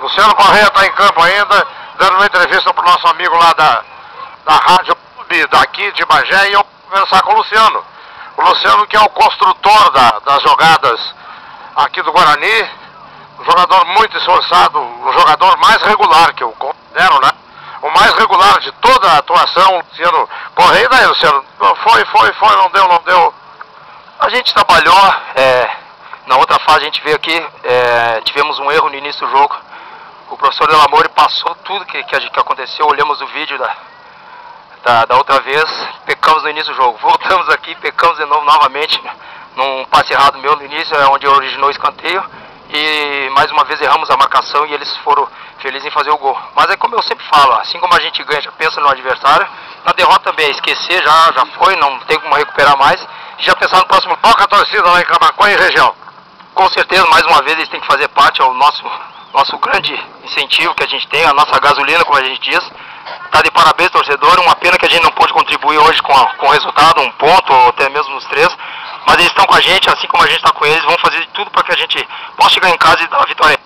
Luciano Correia está em campo ainda, dando uma entrevista para o nosso amigo lá da Rádio daqui de Bagé, e eu vou conversar com o Luciano. O Luciano, que é o construtor das jogadas aqui do Guarani, um jogador muito esforçado, o jogador mais regular que eu considero, né? O mais regular de toda a atuação, Luciano Correia. E daí, Luciano? Foi, não deu. A gente trabalhou, na outra fase a gente veio aqui, tivemos um erro no início do jogo. O professor Delamore passou tudo que aconteceu, olhamos o vídeo da outra vez, pecamos no início do jogo. Voltamos aqui, pecamos de novo novamente, num passe errado meu no início, onde originou o escanteio. E mais uma vez erramos a marcação e eles foram felizes em fazer o gol. Mas é como eu sempre falo, assim como a gente ganha, já pensa no adversário, na derrota também é esquecer, já foi, não tem como recuperar mais, e já pensar no próximo. Toca a torcida lá em Camaquã e região. Com certeza, mais uma vez, eles têm que fazer parte, é o nosso grande incentivo que a gente tem, a nossa gasolina, como a gente diz. Tá de parabéns, torcedor. Uma pena que a gente não pôde contribuir hoje com o resultado, um ponto, ou até mesmo os 3. Mas eles estão com a gente, assim como a gente está com eles, vão fazer de tudo para que a gente possa chegar em casa e dar a vitória.